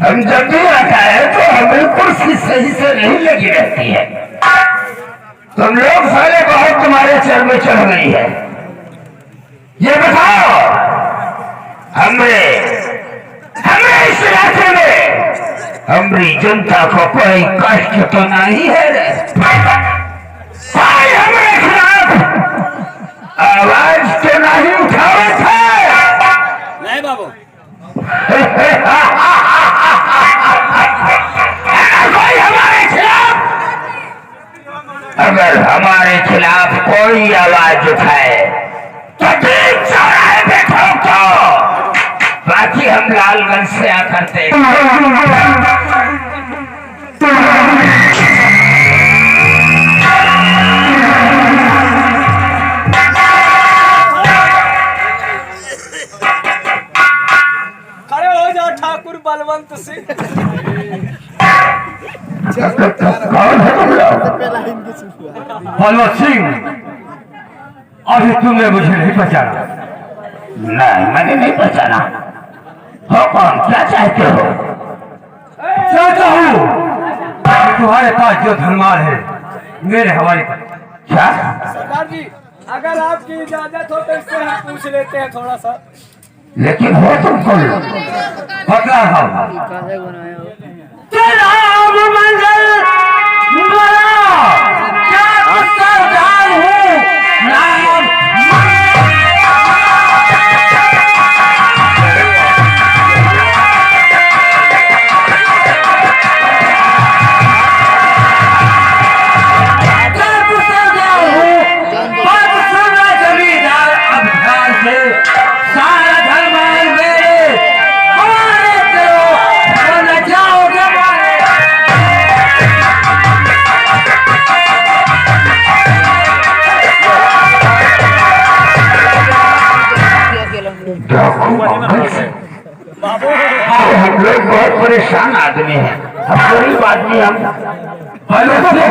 हम जब भी आता है तो हमें कुर्सी सही से नहीं लगी रहती है। तुम लोग सारे बहुत तुम्हारे चर में चढ़ गई है। ये बताओ हमें इस इलाके में हमारी जनता को कोई कष्ट तो नहीं है? कोई हमारे खिलाफ आवाज तो नहीं उठावे थे? नहीं बाबू। अगर हमारे खिलाफ कोई आवाज उठाए तो ठीक चौराहे पे ठोको। बाकी हम लालगंज से आकर थे। खड़े हो जाओ ठाकुर बलवंत सिंह। कौन है तुम लोग? बलवंत सिंह, अभी तुमने मुझे नहीं पहचाना। नहीं, मैंने नहीं पहचाना। हो कौन? क्या चाहते हो? चाहता हूँ तुम्हारे पास जो धनमाल है मेरे हवाले कर। क्या? सरदार जी, अगर आपकी इजाजत हो तो इससे हम पूछ लेते हैं थोड़ा सा। लेकिन हो तुम कौन? बता हम हम लोग बहुत परेशान आदमी हैं। हम गरीब आदमी, हम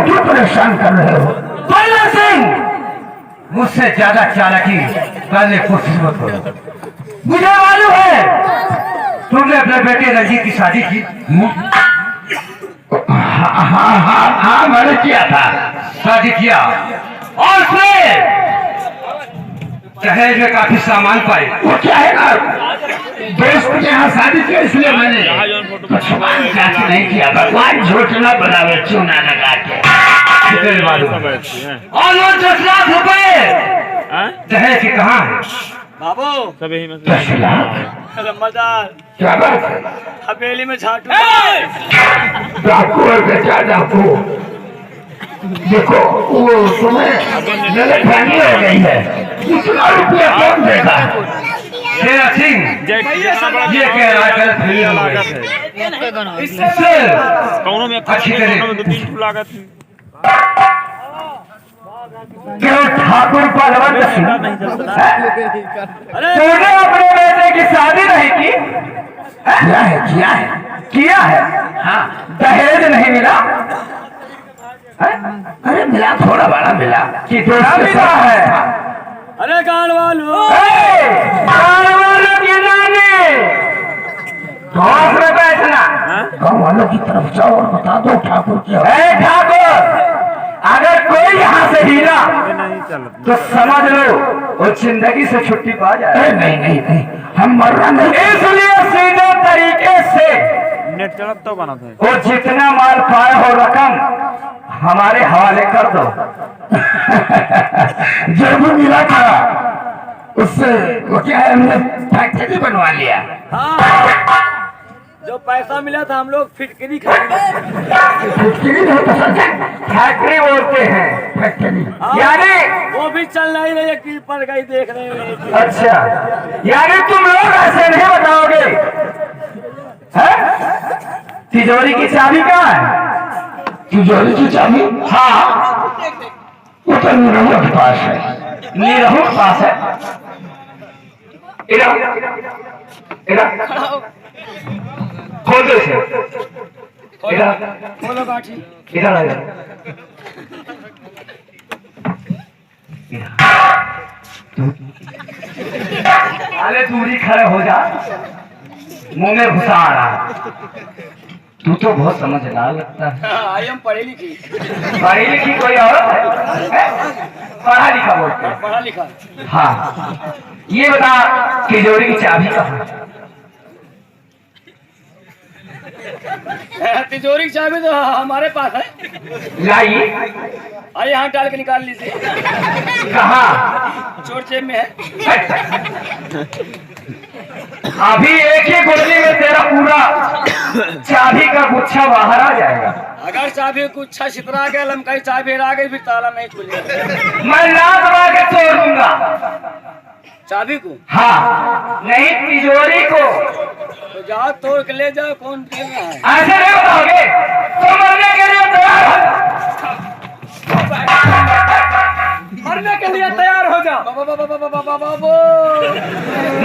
क्यों परेशान कर रहे हो? बलवंत सिंह, मुझसे ज्यादा चालाकी करने की कोशिश मत करो। मुझे मालूम है तुमने अपने बेटे रंजीत की शादी की। हाँ, मैंने किया था। शादी किया और उसमें दहेज में काफी सामान पाए। वो क्या है ना, दोस्त के यहाँ शादी की, इसलिए मैंने भगवान जांच नहीं किया। भगवान झूठ न बनावे चूना लगा के। कितने मालूम और वो 10 लाख रुपए दहेज के कहाँ है? बाबू 10 लाख? मजाक। क्या बात है? हवेली में झाटू। डाकू और बेटा डाकू, देखो वो तुम्हें गलतफहमी हो गई है। इतना रुपया कौन देगा? शेरा सिंह, ये कह रहा है गलतफहमी हो गई। इससे अच्छी तरह क्यों ठाकुर बलवंत सिंह, तूने अपने बेटे की शादी नहीं की? किया है। हाँ, दहेज नहीं मिला? अरे मिला, थोड़ा बड़ा मिला। कितना मिला है? अरे गांड वालों, की नानी घोष में बैठना। गाँव वालों की तरफ जाओ और बता दो ठाकुर की। ठाकुर, अगर कोई यहाँ से हिला तो समझ लो वो जिंदगी से छुट्टी पा जाए। नहीं, हम मरना नहीं। इसलिए सीधे तरीके से नेट चलत तो बना था। वो जितना माल पाए हो रकम हमारे हवाले कर दो। जो भी मिला था उससे वो क्या है, हमने फैक्ट्री बनवा लिया। हाँ, जो पैसा मिला था हम लोग फिटकरी खरीदे। फैक्ट्री बोलते हैं फैक्ट्री यानी वो भी चल नहीं रही है, कील पर गई देख रहे हैं। अच्छा, यानी तुम लोग ऐसे नहीं बताओगे हैं? तिजोरी की चाबी कहाँ है? तिजोरी की चाबी? हाँ, वो तो निरहुआ के पास है। निरहु के पास है। इधर खोल दो इसे। खोलो गाठी। इधर आ जाओ। अरे दूरी खड़े हो जा। मुंह में घुसा आ रहा। तू तो बहुत समझदार लगता है। आई हम पढ़ी लिखी। पढ़ी लिखी कोई औरत है? पढ़ा लिखा बोलते हैं। पढ़ा लिखा। हाँ, ये बता तिजोरी की चाबी कहाँ है? तिजोरी की चाबी तो हमारे पास है। लाइए। अरे यहाँ डाल के निकाल लीजिए। कहाँ? चोर जेब में है। अभी एक ही गोली में तेरा पूरा चाबी का गुच्छा बाहर आ जाएगा। अगर चाबी गुच्छा छितरा गया, लमकाई चाबी आ गई, फिर ताला नहीं खुलेगा। मैं ना दबा के तोड़ दूंगा। चाबी को? हाँ, नहीं तिजोरी को। तो जाओ तोड़ के ले जाओ, कौन खेल रहा है? ऐसे नहीं बताओगे तो मरने के लिए तैयार हो। मरने के लिए तैयार हो जाओ।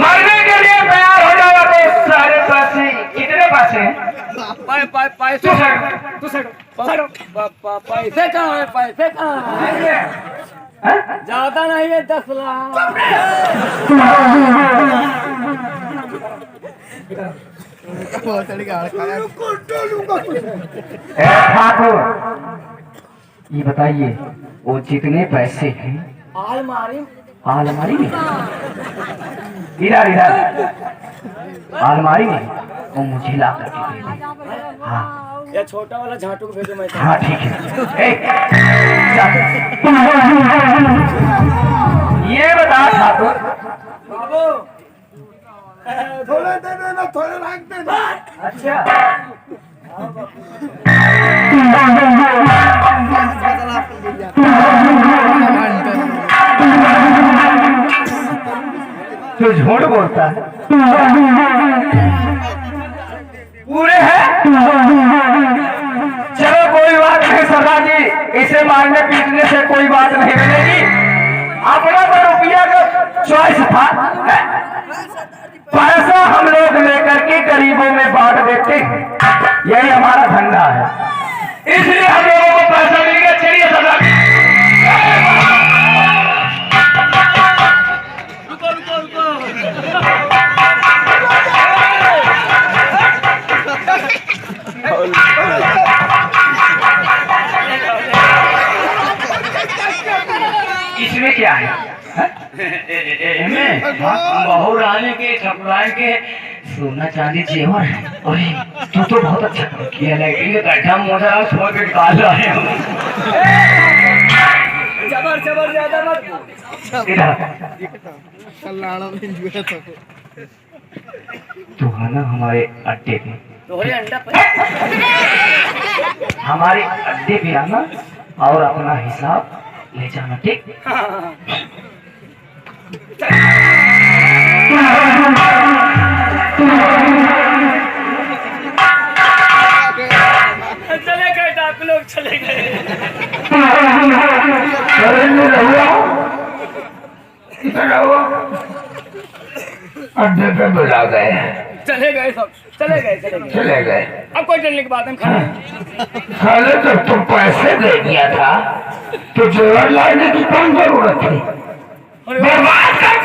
मरने के लिए तैयार हो जाओ। तो सारे पैसे कितने पैसे हैं? पैसे कहाँ है? पैसे कहाँ है? ज्यादा नहीं है, 10 लाख। ठाकुर, ये बताइए वो जितने पैसे हैं अलमारी अलमारी में, इधर इधर अलमारी में, वो मुझे ला करके दे दे। हाँ या छोटा वाला झाटू को भेजो। मैं हाँ ठीक है। ये बता ठाकुर, बाबू थोड़े दे देना, थोड़े रख देना। अच्छा तू झूठ बोलता है। पूरे हैं? चलो कोई बात नहीं सरदार जी, इसे मारने पीटने से कोई बात नहीं मिलेगी। अपना तो रुपया का चॉइस था। पैसा हम लोग लेकर के गरीबों में बांट देते हैं, यही हमारा धंधा है, इसलिए हम लोगों को पैसा मिल गया। चलिए सरदार जी। इसमें क्या है? बहू रानी के ठकुराई के सोना चांदी जेवर है। अरे तू तो बहुत अच्छा काम किया, लेकिन गड्ढा मोजा छोड़ के निकाल रहा है। जबर जबर ज्यादा मत। तू है ना हमारे अड्डे पे, तोहरे अंडा पे हमारे अड्डे पे आना और अपना हिसाब ले जाना, ठीक? चले गए डाकू लोग, चले गए। अड्डे पे बुला गए, चले गए सब, चले गए चले गए चले गए। अब कोई डरने की बात हम खाने। साले तो तुम पैसे दे दिया था तो जेवर लाने की कौन जरूरत थी? बर्बाद कर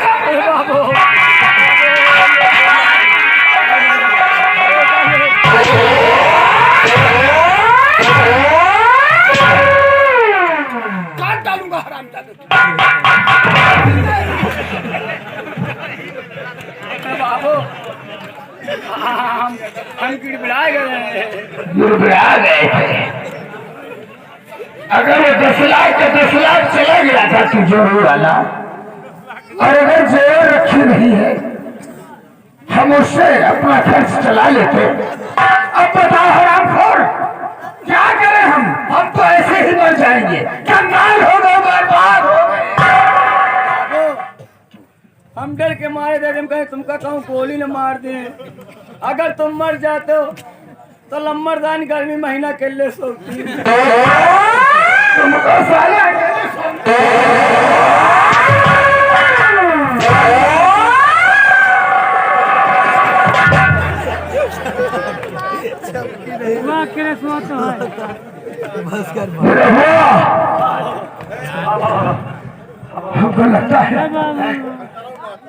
काट डालूंगा हरामजादे। बाबू हम गिड़गिड़ा गए। गिड़गिड़ा गए थे। अगर वो 10 लाख का 10 लाख चला गया था तो जरूर आना, और अगर जेवर रखी नहीं है हम उससे अपना खर्च चला लेते। अब बताओ हरामखोर, क्या करें हम तो ऐसे ही मर जाएंगे, कंगाल हो गए, बर्बाद हो गए। हम डर के मारे थे, हम कहे तुमका कहूँ गोली न मार दे। अगर तुम मर जाते हो तो लम्बरदान गर्मी महीना के लिए सोती। तुमको साले अकेले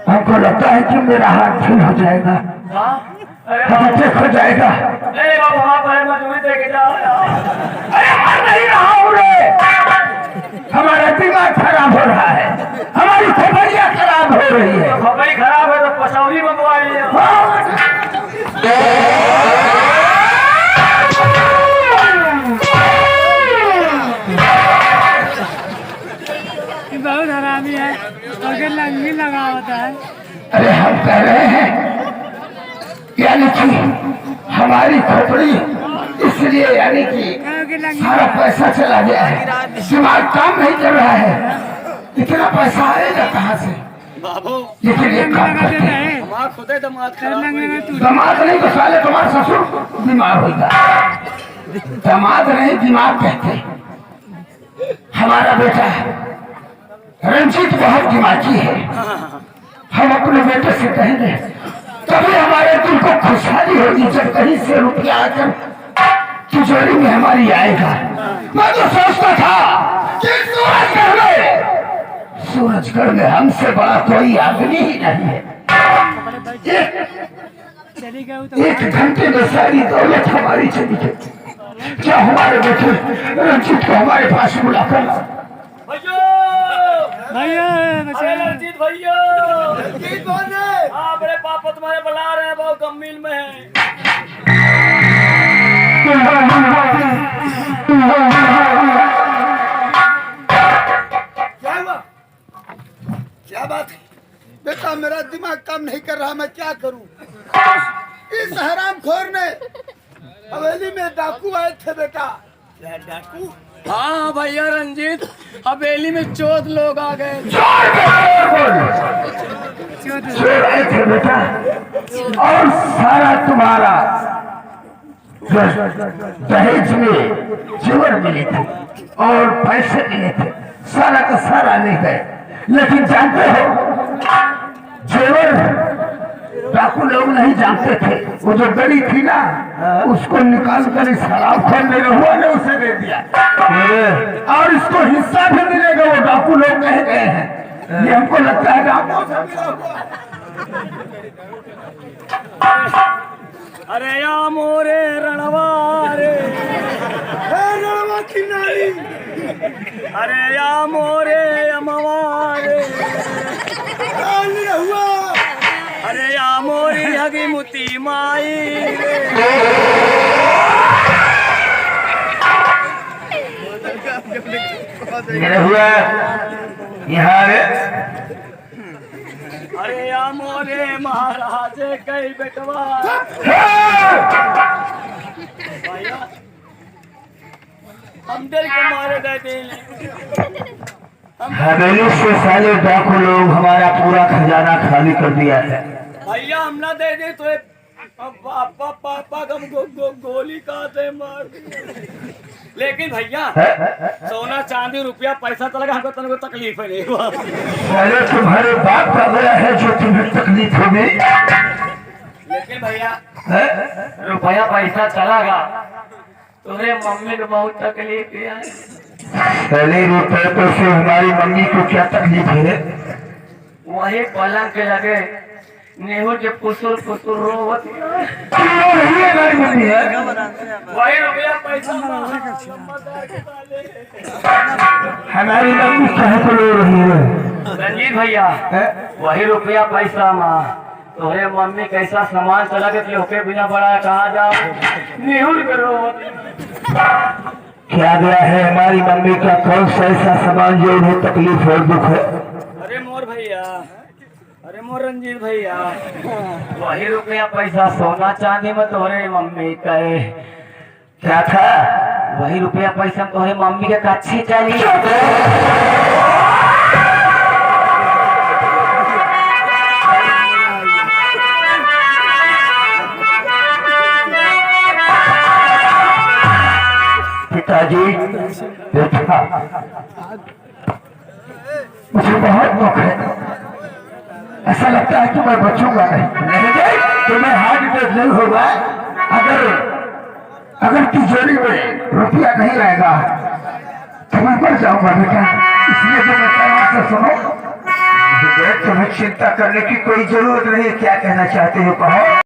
हमको लगता है कि मेरा हाथ ठीक हो जाएगा। ठीक हो जाएगा। अरे बाबू वहाँ पर मजबूरी देके जाओ यार। अरे मर नहीं रहा हूँ रे, हमारा दिमाग खराब हो रहा है, हमारी खोपड़ियाँ खराब हो रही है। खोपड़ी खराब है तो पसौली मंगवाइए। बहुत हरामी है, अगर लंगी लगा होता है। अरे हम कह रहे हैं यानी कि हमारी खोपड़ी इसलिए यानी कि सारा पैसा चला गया है, दिमाग काम नहीं कर रहा है, इतना पैसा आएगा कहाँ से? बाबू लेकिन एक काम करते हैं, हमारा खुदे दामाद खराब हुई। दामाद नहीं तो साले तुम्हारा ससुर बीमार होगा। दामाद नहीं दिमाग कहते। हमारा बेटा रंजीत बहुत दिमागी है, हम अपने बेटे से कहेंगे तभी हमारे दिल को खुशहाली होगी जब कहीं से रुपया आकर तिजोरी में हमारी आएगा। मैं तो सोचता था कि सूरजगढ़ में हमसे बड़ा कोई आदमी ही नहीं है। चली गई एक घंटे में सारी दौलत हमारी चली गई। क्या हमारे बेटे रंजीत को हमारे पास बुलाकर भैया अरे रंजीत भैया, रंजीत कौन है? हाँ बड़े पापा तुम्हारे बुला रहे हैं, बहुत गंभीर में है। क्या हुआ? क्या बात है बेटा? मेरा दिमाग काम नहीं कर रहा, मैं क्या करूं? इस हरामखोर ने हवेली में डाकू आए थे बेटा। क्या डाकू? हाँ भैया रंजीत, हवेली में 14 लोग आ गए। चोर आए थे बेटा और सारा तुम्हारा दहेज में जेवर मिले थे और पैसे मिले थे, सारा का सारा ले गए। लेकिन जानते हो जेवर डाकू लोग नहीं जानते थे, वो जो गड़ी थी ना उसको निकाल कर इस शराब खोलने हुआ ने उसे दे दिया और इसको हिस्सा भी मिलेगा। वो डाकू लोग कह गए हैं, ये हमको लगता है डाकू से मिला हुआ। अरे या मोरे रणवारे, रणवा की नारी, अरे या मोरे अमवारे, हुआ अरे या मोरी हगी मुती माई मेरे हुआ यहाँ अरे या मोरे महाराज कई बेटवा। भैया हम डर के मारे गए थे। हवेली से साले डाकू लोग हमारा पूरा खजाना खाली कर दिया है। भैया हम ना दे दे तो पापा पापा का गोली काटे मार। लेकिन भैया सोना चांदी रुपया पैसा तो लगा, हमको तुमको तकलीफ है नहीं हुआ। साले तुम्हारे बाप का गया है जो तुम्हें तकलीफ होगी। लेकिन भैया रुपया पैसा चला गया, तुम्हारे मम्मी को बहुत तकलीफ है। पहले रुपये तो से हमारी मम्मी को क्या तकलीफ है? वही पलंग के लगे नेहू के फुसुर फुसुर रोवत हमारी मम्मी है। वही रुपया पैसा हमारी मम्मी कहाँ को लो रही है? रंजीत भैया वही रुपया पैसा माँ तुम्हारे मम्मी कैसा सामान चला के होके बिना बड़ा कहाँ जाओ नेहुर के रोवत। क्या गया है हमारी मम्मी का? कौन सा ऐसा सामान जो उन्हें तकलीफ और दुख है? अरे मोर भैया, अरे मोर रंजीत भैया, वही रुपया पैसा सोना चांदी में तुम्हारे मम्मी कहे क्या था? वही रुपया पैसा तुम्हारे मम्मी के कच्ची चाहिए। पिताजी बेटा मुझे बहुत दुख है, ऐसा लगता है कि मैं बचूंगा नहीं। तुम्हें हार्ट अटैक नहीं होगा अगर तिजोरी में रुपया नहीं रहेगा तो मैं मर जाऊंगा बेटा। इसलिए तो मैं कहना से सुनो, तुम्हें चिंता करने की कोई जरूरत नहीं। क्या कहना चाहते हो कहो।